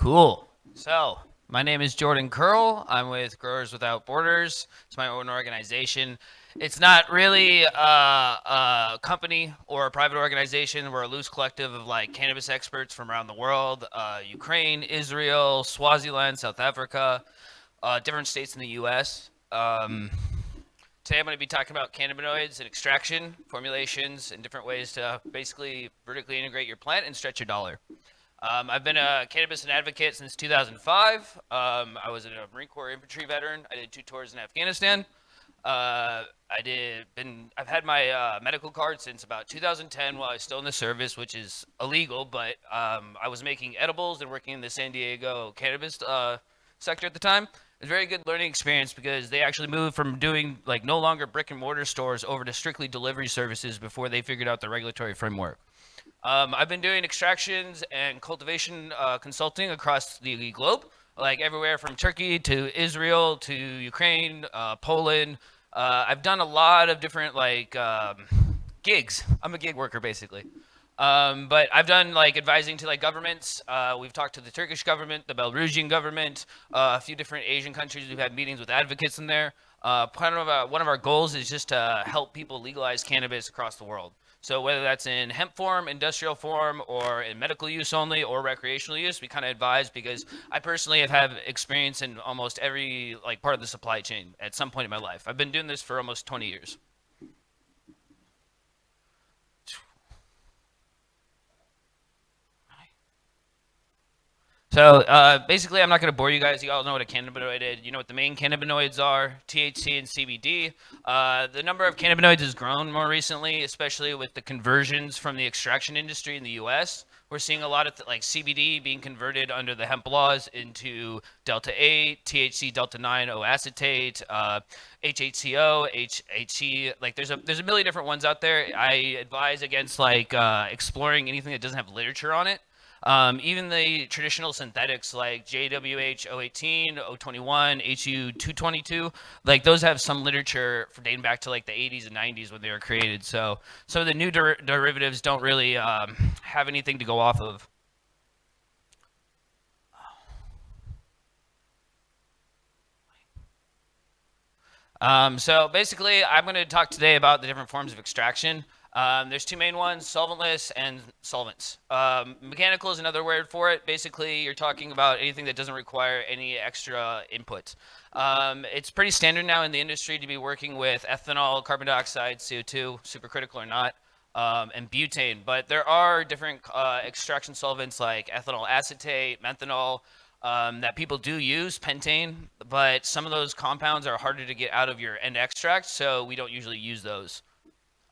Cool. So, my name is Jordan Curl. I'm with Growers Without Borders. It's my own organization. It's not really a company or a private organization. We're a loose collective of like cannabis experts from around the world, Ukraine, Israel, Swaziland, South Africa, different states in the U.S. Today I'm going to be talking about cannabinoids and extraction, formulations, and different ways to basically vertically integrate your plant and stretch your dollar. I've been a cannabis and advocate since 2005. I was a Marine Corps infantry veteran. I did 2 tours in Afghanistan. I've had my medical card since about 2010 while I was still in the service, which is illegal, but I was making edibles and working in the San Diego cannabis sector at the time. It was a very good learning experience because they actually moved from doing like no longer brick and mortar stores over to strictly delivery services before they figured out the regulatory framework. I've been doing extractions and cultivation consulting across the globe, like everywhere from Turkey to Israel to Ukraine, Poland. I've done a lot of different like gigs. I'm a gig worker basically. But I've done like advising to like governments. We've talked to the Turkish government, the Belarusian government, a few different Asian countries. We've had meetings with advocates in there. One of our goals is just to help people legalize cannabis across the world. So whether that's in hemp form, industrial form, or in medical use only, or recreational use, we kind of advise because I personally have had experience in almost every like part of the supply chain at some point in my life. I've been doing this for almost 20 years. So basically, I'm not going to bore you guys. You all know what a cannabinoid is. You know what the main cannabinoids are: THC and CBD. The number of cannabinoids has grown more recently, especially with the conversions from the extraction industry in the U.S. We're seeing a lot of like CBD being converted under the hemp laws into delta 8, THC delta 9 O acetate, HHCO, HHC. Like there's a million different ones out there. I advise against like exploring anything that doesn't have literature on it. Even the traditional synthetics like JWH 018, 021, HU 222, like those have some literature for dating back to like the 80s and 90s when they were created. So some of the new derivatives don't really have anything to go off of. So basically, I'm going to talk today about the different forms of extraction. There's 2 main ones: solventless and solvents. Mechanical is another word for it. Basically, you're talking about anything that doesn't require any extra input. It's pretty standard now in the industry to be working with ethanol, carbon dioxide, CO2, supercritical or not, and butane. But there are different extraction solvents like ethanol acetate, methanol, that people do use, pentane, but some of those compounds are harder to get out of your end extract, so we don't usually use those.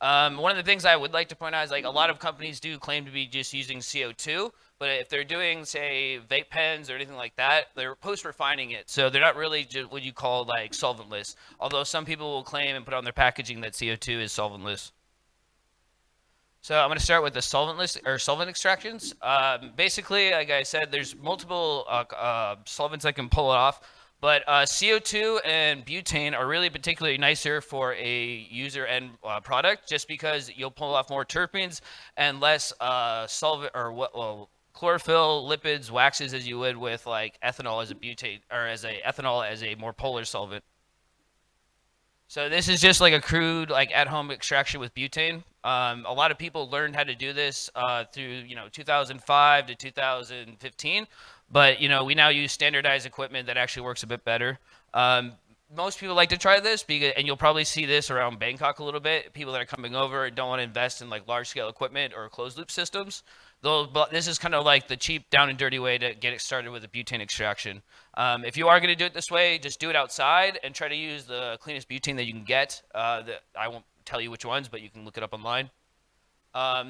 One of the things I would like to point out is like a lot of companies do claim to be just using CO2, but if they're doing, say, vape pens or anything like that, they're post-refining it, so they're not really just what you call like solventless. Although some people will claim and put on their packaging that CO2 is solventless. So I'm going to start with the solventless or solvent extractions. Basically, like I said, there's multiple solvents that can pull it off, but CO2 and butane are really particularly nicer for a user end product, just because you'll pull off more terpenes and less solvent or what well, chlorophyll, lipids, waxes as you would with like ethanol as a butane or as a ethanol as a more polar solvent. So this is just like a crude, like at-home extraction with butane. A lot of people learned how to do this through, 2005 to 2015, but we now use standardized equipment that actually works a bit better. Most people like to try this because, and you'll probably see this around Bangkok a little bit. People that are coming over and don't want to invest in like large-scale equipment or closed loop systems. But this is kind of like the cheap, down and dirty way to get it started with a butane extraction. If you are going to do it this way, just do it outside and try to use the cleanest butane that you can get. I won't tell you which ones, but you can look it up online.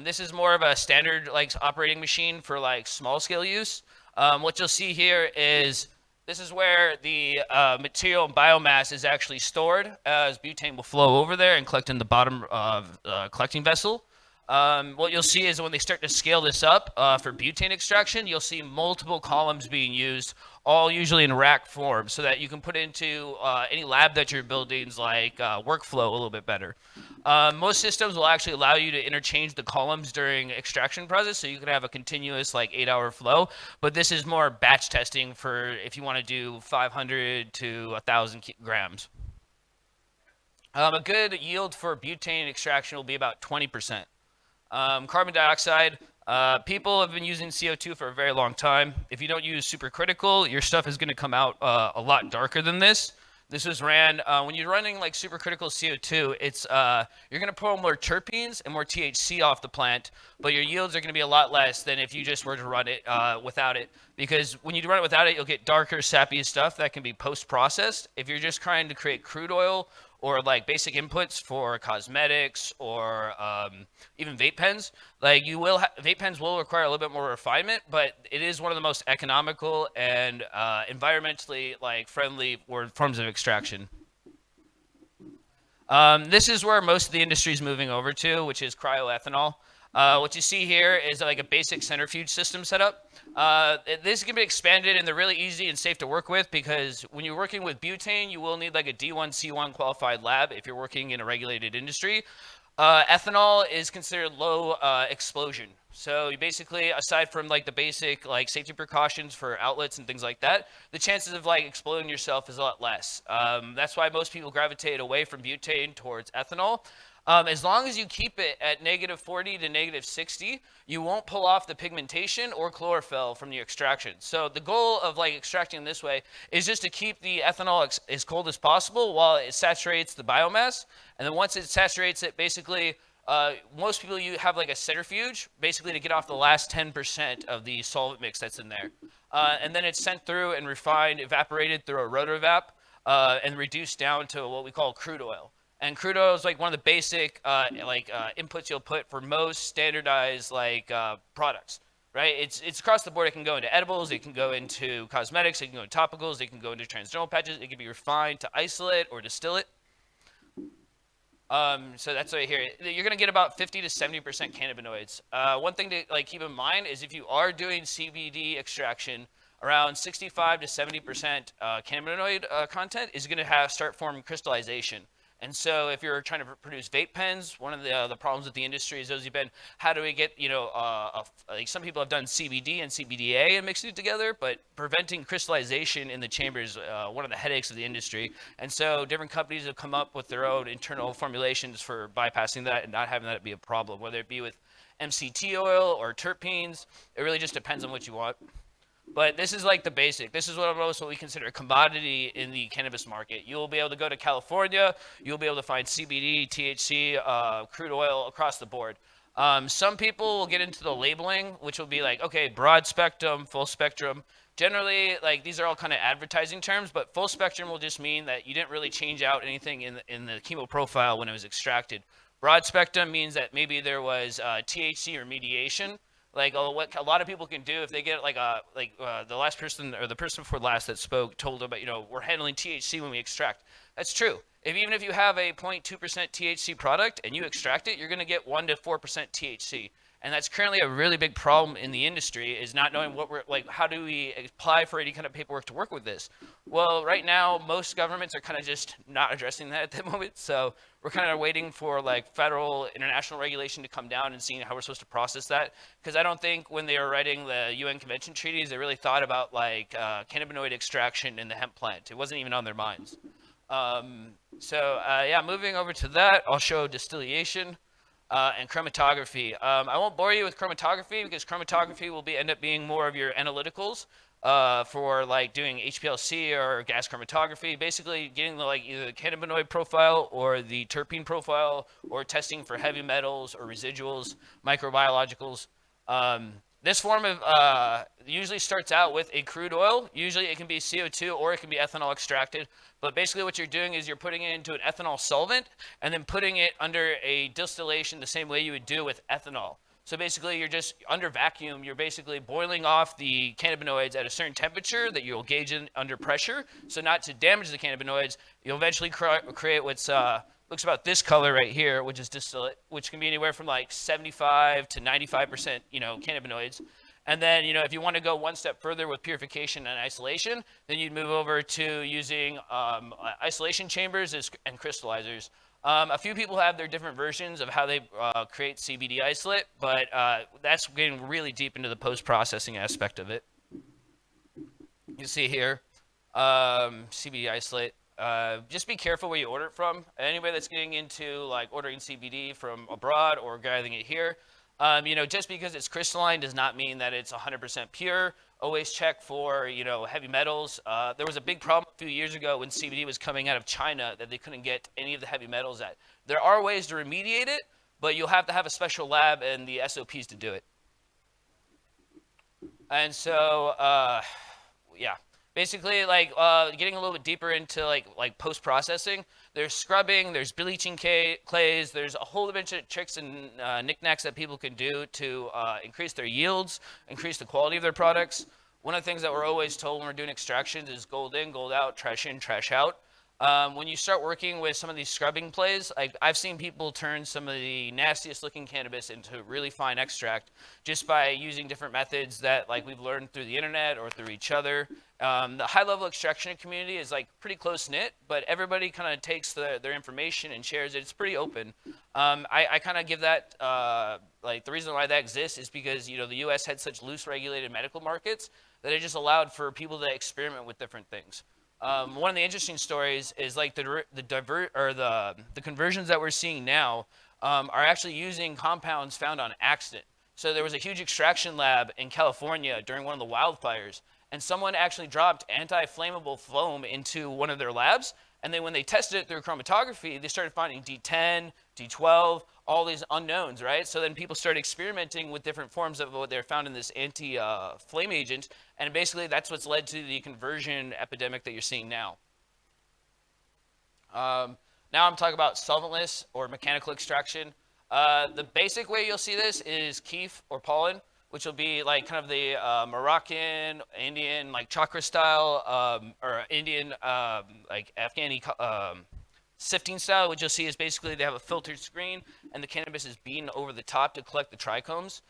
This is more of a standard like operating machine for like small scale use. What you'll see here is this is where the material and biomass is actually stored, as butane will flow over there and collect in the bottom of the collecting vessel. What you'll see is when they start to scale this up for butane extraction, you'll see multiple columns being used, all usually in rack form, so that you can put into any lab that you're building's like workflow a little bit better. Most systems will actually allow you to interchange the columns during extraction process, so you can have a continuous like 8-hour flow. But this is more batch testing for if you want to do 500 to 1,000 grams. A good yield for butane extraction will be about 20%. Carbon dioxide, people have been using CO2 for a very long time. If you don't use supercritical, your stuff is going to come out a lot darker than this. This was ran when you're running like supercritical CO2. It's you're going to pull more terpenes and more THC off the plant, but your yields are going to be a lot less than if you just were to run it without it. Because when you run it without it, you'll get darker, sappy stuff that can be post-processed. If you're just trying to create crude oil or like basic inputs for cosmetics or even vape pens, like vape pens will require a little bit more refinement, but it is one of the most economical and environmentally like friendly forms of extraction. This is where most of the industry is moving over to, which is cryoethanol. What you see here is like a basic centrifuge system setup. This can be expanded, and they're really easy and safe to work with because when you're working with butane, you will need like a D1C1 qualified lab if you're working in a regulated industry. Ethanol is considered low explosion. So you basically, aside from like the basic like safety precautions for outlets and things like that, the chances of like exploding yourself is a lot less. That's why most people gravitate away from butane towards ethanol. As long as you keep it at -40 to -60, you won't pull off the pigmentation or chlorophyll from the extraction. So the goal of like extracting this way is just to keep the ethanol as cold as possible while it saturates the biomass. And then once it saturates it, basically, most people you have like a centrifuge, basically to get off the last 10% of the solvent mix that's in there. And then it's sent through and refined, evaporated through a rotovap, and reduced down to what we call crude oil. And crude oil is like one of the basic inputs you'll put for most standardized products, right? It's across the board. It can go into edibles, it can go into cosmetics, it can go into topicals, it can go into transdermal patches, it can be refined to isolate or distill it. So that's right here. You're gonna get about 50 to 70% cannabinoids. One thing to like keep in mind is if you are doing CBD extraction, around 65 to 70% cannabinoid content is gonna start forming crystallization. And so if you're trying to produce vape pens, one of the problems with the industry has always been, how do we get, like some people have done CBD and CBDA and mixed it together, but preventing crystallization in the chamber is one of the headaches of the industry. And so different companies have come up with their own internal formulations for bypassing that and not having that be a problem, whether it be with MCT oil or terpenes. It really just depends on what you want. But this is like the basic. This is what we consider a commodity in the cannabis market. You'll be able to go to California. You'll be able to find CBD, THC, crude oil across the board. Some people will get into the labeling, which will be like, okay, broad spectrum, full spectrum. Generally, like these are all kind of advertising terms, but full spectrum will just mean that you didn't really change out anything in the chemo profile when it was extracted. Broad spectrum means that maybe there was THC remediation. Like what a lot of people can do if they get the last person or the person before last that spoke told about, we're handling THC when we extract. That's true. Even if you have a 0.2% THC product and you extract it, you're going to get 1 to 4% THC. And that's currently a really big problem in the industry, is not knowing what we're like, how do we apply for any kind of paperwork to work with this? Well, right now, most governments are kind of just not addressing that at the moment. So we're kind of waiting for like federal, international regulation to come down and seeing how we're supposed to process that. Because I don't think when they were writing the UN Convention treaties, they really thought about like cannabinoid extraction in the hemp plant. It wasn't even on their minds. Moving over to that, I'll show distillation. And chromatography. I won't bore you with chromatography because chromatography will end up being more of your analyticals for like doing HPLC or gas chromatography. Basically, getting either the cannabinoid profile or the terpene profile, or testing for heavy metals or residuals, microbiologicals. This form of usually starts out with a crude oil. Usually it can be CO2 or it can be ethanol extracted. But basically what you're doing is you're putting it into an ethanol solvent and then putting it under a distillation the same way you would do with ethanol. So basically you're just under vacuum, you're basically boiling off the cannabinoids at a certain temperature that you'll gauge in under pressure. So not to damage the cannabinoids, you'll eventually create what's looks about this color right here, which is distillate, which can be anywhere from like 75 to 95%, cannabinoids. And then, if you want to go one step further with purification and isolation, then you'd move over to using isolation chambers and crystallizers. A few people have their different versions of how they create CBD isolate, but that's getting really deep into the post-processing aspect of it. You see here, CBD isolate. Just be careful where you order it from. Anybody that's getting into like ordering CBD from abroad or gathering it here, just because it's crystalline does not mean that it's 100% pure. Always check for, heavy metals. There was a big problem a few years ago when CBD was coming out of China that they couldn't get any of the heavy metals at. There are ways to remediate it, but you'll have to have a special lab and the SOPs to do it. And so, yeah. Basically, like getting a little bit deeper into like post-processing, there's scrubbing, there's bleaching clays, there's a whole bunch of tricks and knickknacks that people can do to increase their yields, increase the quality of their products. One of the things that we're always told when we're doing extractions is gold in, gold out, trash in, trash out. When you start working with some of these scrubbing plays, like I've seen people turn some of the nastiest looking cannabis into really fine extract just by using different methods that like we've learned through the internet or through each other. The high level extraction community is like pretty close knit, but everybody kind of takes their information and shares it. It's pretty open. I kind of give that like the reason why that exists is because the U.S. had such loose regulated medical markets that it just allowed for people to experiment with different things. One of the interesting stories is like the conversions that we're seeing now are actually using compounds found on accident. So there was a huge extraction lab in California during one of the wildfires, and someone actually dropped anti-flammable foam into one of their labs, and then when they tested it through chromatography, they started finding D10, D12, all these unknowns, right? So then people started experimenting with different forms of what they found in this anti-flame agent, and basically that's what's led to the conversion epidemic that you're seeing now. Now I'm talking about solventless or mechanical extraction. The basic way you'll see this is keef or pollen, which will be like kind of the Moroccan, Indian, like chakra style, or Indian, like Afghani sifting style. What you'll see is basically they have a filtered screen and the cannabis is beaten over the top to collect the trichomes.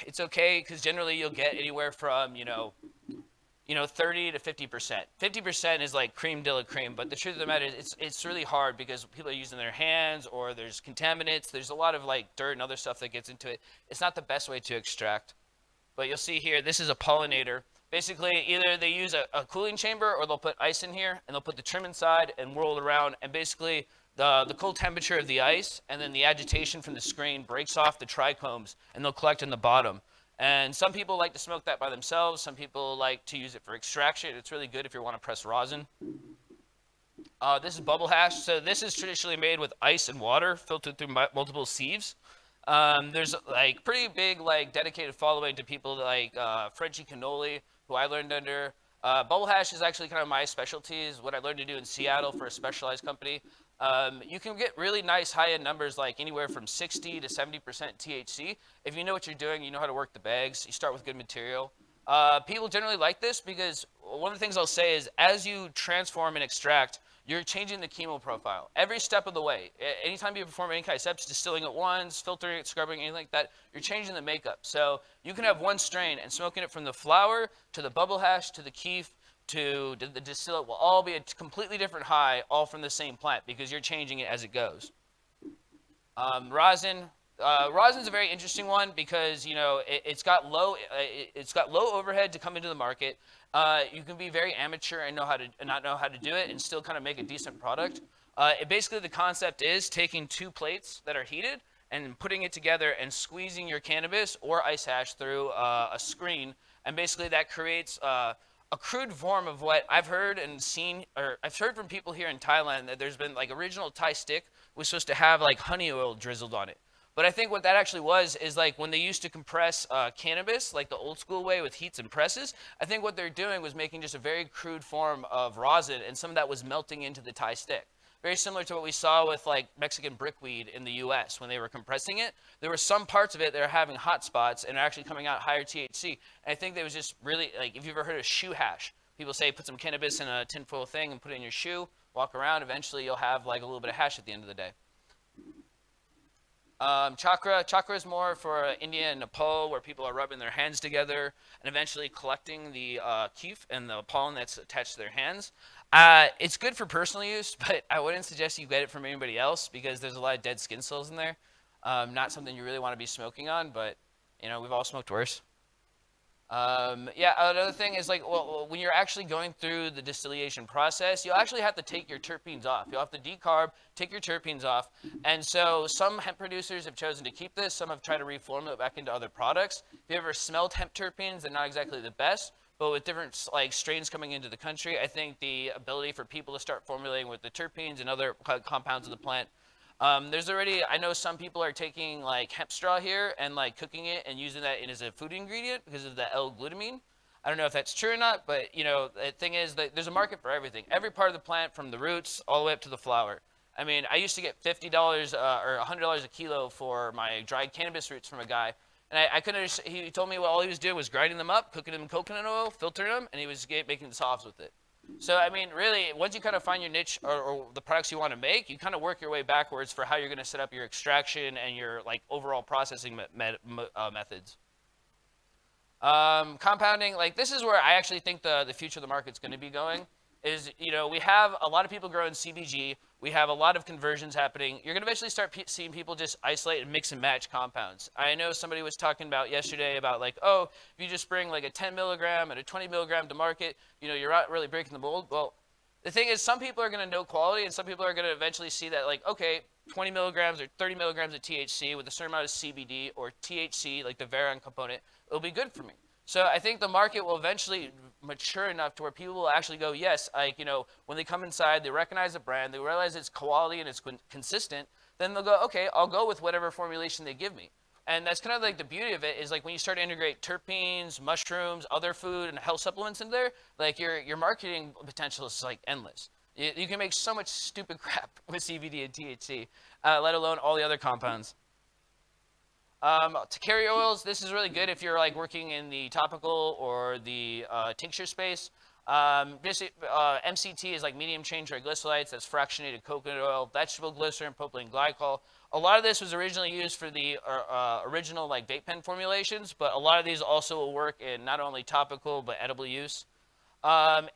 It's okay because generally you'll get anywhere from 30 to 50%. 50% is like cream de la cream, but the truth of the matter is it's really hard because people are using their hands or there's contaminants. There's a lot of like dirt and other stuff that gets into it. It's not the best way to extract. But you'll see here, this is a pollinator. Basically, either they use a cooling chamber or they'll put ice in here and they'll put the trim inside and whirl it around. And basically, the cold temperature of the ice and then the agitation from the screen breaks off the trichomes and they'll collect in the bottom. And some people like to smoke that by themselves. Some people like to use it for extraction. It's really good if you want to press rosin. This is bubble hash. So this is traditionally made with ice and water filtered through multiple sieves. There's like pretty big like dedicated following to people like Frenchie Cannoli, who I learned under. Bubble hash is actually kind of my specialty, is what I learned to do in Seattle for a specialized company. You can get really nice high-end numbers like anywhere from 60 to 70% THC. If you know what you're doing, you know how to work the bags, you start with good material. People generally like this because one of the things I'll say is as you transform and extract, you're changing the chemo profile every step of the way. Anytime you perform any kind of steps, distilling it once, filtering it, scrubbing, anything like that, you're changing the makeup. So you can have one strain and smoking it from the flower to the bubble hash to the keef to the distillate will all be a completely different high, all from the same plant because you're changing it as it goes. Rosin. Rosin's a very interesting one because it's got low overhead to come into the market. You can be very amateur and not know how to do it and still kind of make a decent product. Basically the concept is taking two plates that are heated and putting it together and squeezing your cannabis or ice hash through a screen, and basically that creates a crude form of what I've heard and seen, or I've heard from people here in Thailand that there's been like original Thai stick was supposed to have like honey oil drizzled on it. But I think what that actually was is like when they used to compress cannabis, like the old school way with heats and presses, I think what they're doing was making just a very crude form of rosin, and some of that was melting into the Thai stick. Very similar to what we saw with like Mexican brickweed in the US when they were compressing it. There were some parts of it that are having hot spots and are actually coming out higher THC. And I think that was just really, like, if you've ever heard of shoe hash, people say put some cannabis in a tinfoil thing and put it in your shoe. walk around, eventually you'll have like a little bit of hash at the end of the day. Chakra is more for India and Nepal, where people are rubbing their hands together and eventually collecting the keef and the pollen that's attached to their hands. It's good for personal use, but I wouldn't suggest you get it from anybody else because there's a lot of dead skin cells in there. Not something you really want to be smoking on, but we've all smoked worse. Yeah, another thing is like, well, when you're actually going through the distillation process, you'll actually have to take your terpenes off. You'll have to decarb, take your terpenes off. And so some hemp producers have chosen to keep this. Some have tried to reform it back into other products. If you ever smelled hemp terpenes, they're not exactly the best. But with different like strains coming into the country, I think the ability for people to start formulating with the terpenes and other compounds of the plant. There's already, I know some people are taking like hemp straw here and like cooking it and using that as a food ingredient because of the L-glutamine. I don't know if that's true or not, but the thing is that there's a market for everything. Every part of the plant, from the roots all the way up to the flower. I mean, I used to get $50 or $100 a kilo for my dried cannabis roots from a guy. And I couldn't understand. He told me all he was doing was grinding them up, cooking them in coconut oil, filtering them, and he was making the softs with it. So, I mean, really, once you kind of find your niche or the products you want to make, you kind of work your way backwards for how you're going to set up your extraction and your like overall processing methods. Compounding, like this is where I actually think the future of the market's going to be going. Is we have a lot of people growing CBG. We have a lot of conversions happening. You're going to eventually start seeing people just isolate and mix and match compounds. I know somebody was talking about yesterday about like, oh, if you just bring like a 10 milligram and a 20 milligram to market, you're not really breaking the mold. Well, the thing is, some people are going to know quality, and some people are going to eventually see that like, okay, 20 milligrams or 30 milligrams of THC with a certain amount of CBD or THC, like the Veron component, it'll be good for me. So I think the market will eventually mature enough to where people will actually go, yes, like, when they come inside, they recognize the brand, they realize it's quality and it's consistent, then they'll go, okay, I'll go with whatever formulation they give me. And that's kind of like the beauty of it is like when you start to integrate terpenes, mushrooms, other food, and health supplements in there, like your marketing potential is like endless. You can make so much stupid crap with CBD and THC, let alone all the other compounds. To carry oils, this is really good if you're like working in the topical or the tincture space. MCT is like medium chain triglycerides. That's fractionated coconut oil, vegetable glycerin, propylene glycol. A lot of this was originally used for the original like vape pen formulations, but a lot of these also will work in not only topical but edible use.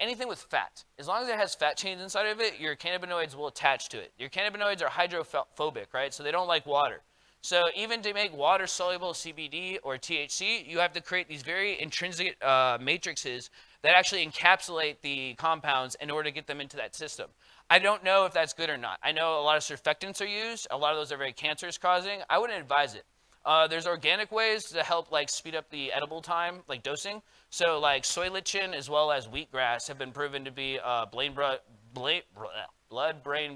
Anything with fat, as long as it has fat chains inside of it, your cannabinoids will attach to it. Your cannabinoids are hydrophobic, right? So they don't like water. So even to make water-soluble CBD or THC, you have to create these very intrinsic matrices that actually encapsulate the compounds in order to get them into that system. I don't know if that's good or not. I know a lot of surfactants are used. A lot of those are very cancerous causing. I wouldn't advise it. There's organic ways to help like speed up the edible time, like dosing. So like soy lichen as well as wheatgrass have been proven to be blood-brain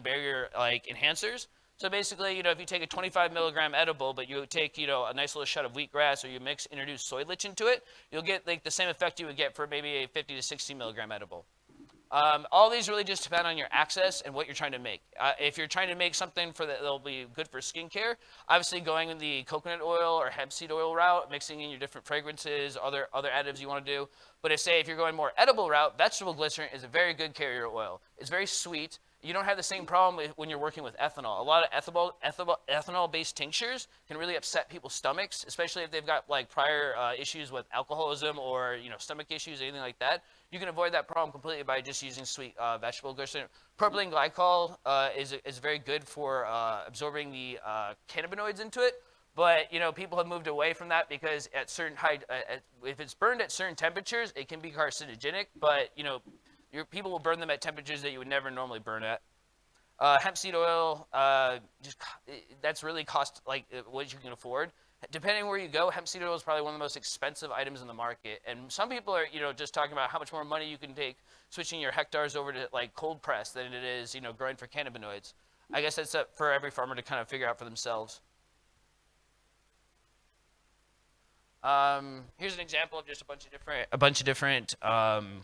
barrier like enhancers. So basically, if you take a 25 milligram edible, but you take, a nice little shot of wheatgrass, or you introduce soy lichen to it, you'll get like the same effect you would get for maybe a 50 to 60 milligram edible. All these really just depend on your access and what you're trying to make. If you're trying to make something that'll be good for skincare, obviously going in the coconut oil or hemp seed oil route, mixing in your different fragrances, other additives you want to do. But if you're going more edible route, vegetable glycerin is a very good carrier oil. It's very sweet. You don't have the same problem when you're working with ethanol. A lot of ethanol-based tinctures can really upset people's stomachs, especially if they've got like prior issues with alcoholism or stomach issues, anything like that. You can avoid that problem completely by just using sweet vegetable glycerin. Propylene glycol is very good for absorbing the cannabinoids into it. But people have moved away from that because at certain if it's burned at certain temperatures, it can be carcinogenic. But people will burn them at temperatures that you would never normally burn at. Hemp seed oil, that's really cost like what you can afford. Depending where you go, hemp seed oil is probably one of the most expensive items in the market. And some people are, just talking about how much more money you can take switching your hectares over to like cold press than it is, growing for cannabinoids. I guess that's up for every farmer to kind of figure out for themselves. Here's an example of just a bunch of different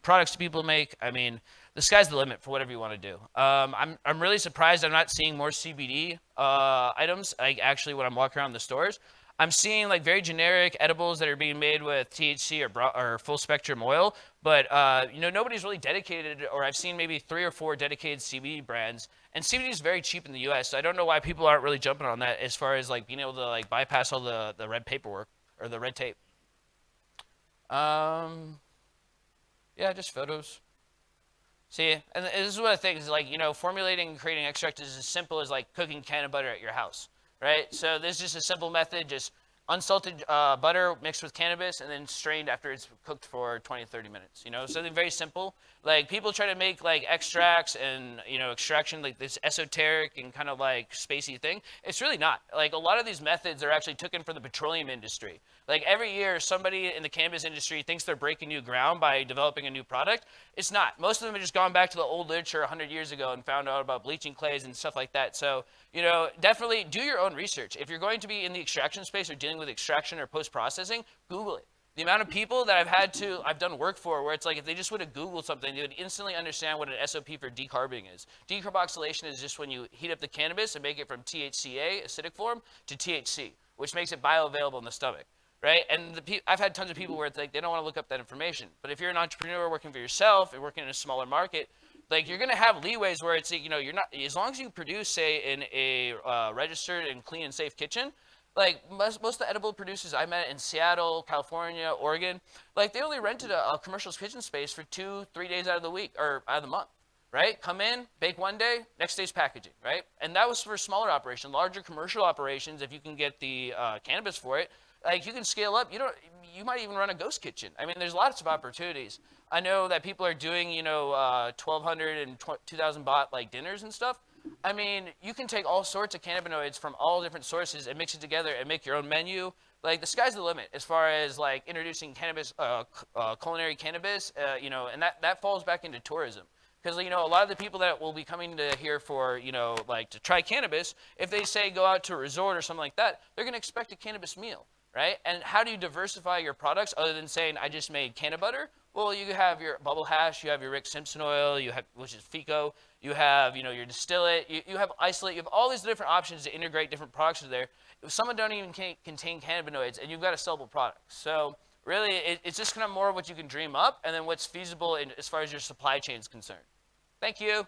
products people make. I mean, the sky's the limit for whatever you want to do. I'm really surprised I'm not seeing more CBD items. Like actually, when I'm walking around the stores, I'm seeing like very generic edibles that are being made with THC or full spectrum oil, but nobody's really dedicated, or I've seen maybe 3 or 4 dedicated CBD brands, and CBD is very cheap in the U.S. So I don't know why people aren't really jumping on that as far as like being able to like bypass all the red paperwork or the red tape. Um, yeah, just photos. See, and this is what I think is like, formulating and creating extract is as simple as like cooking can butter at your house, right? So this is just a simple method, just unsalted butter mixed with cannabis and then strained after it's cooked for 20 to 30 minutes, something very simple. Like people try to make like extracts and, extraction like this esoteric and kind of like spacey thing. It's really not. Like a lot of these methods are actually taken from the petroleum industry. Like every year, somebody in the cannabis industry thinks they're breaking new ground by developing a new product. It's not. Most of them have just gone back to the old literature 100 years ago and found out about bleaching clays and stuff like that. So, definitely do your own research. If you're going to be in the extraction space or dealing with extraction or post-processing, Google it. The amount of people that I've done work for where it's like if they just would have Googled something, they would instantly understand what an SOP for decarboning is. Decarboxylation is just when you heat up the cannabis and make it from THCA, acidic form, to THC, which makes it bioavailable in the stomach. Right? And I've had tons of people where it's like they don't want to look up that information. But if you're an entrepreneur working for yourself and working in a smaller market, like you're going to have leeways where it's you're not, as long as you produce, say, in a registered and clean and safe kitchen, like most of the edible producers I met in Seattle, California, Oregon, like they only rented a commercial kitchen space for 2-3 days out of the week or out of the month. Right? Come in, bake one day, next day's packaging, right? And that was for smaller operations. Larger commercial operations, if you can get the cannabis for it, like you can scale up. You might even run a ghost kitchen. I mean, there's lots of opportunities. I know that people are doing, 1,200 and 2,000 baht like dinners and stuff. I mean, you can take all sorts of cannabinoids from all different sources and mix it together and make your own menu. Like the sky's the limit as far as like introducing cannabis, culinary cannabis, and that falls back into tourism. Because, a lot of the people that will be coming to here for, like to try cannabis, if they say go out to a resort or something like that, they're going to expect a cannabis meal, right? And how do you diversify your products other than saying, I just made canna butter? Well, you have your bubble hash, you have your Rick Simpson oil, which is FICO, you have, your distillate, you have isolate, you have all these different options to integrate different products in there. If someone don't even contain cannabinoids, and you've got a sellable product. So really, it's just kind of more of what you can dream up and then what's feasible as far as your supply chain is concerned. Thank you.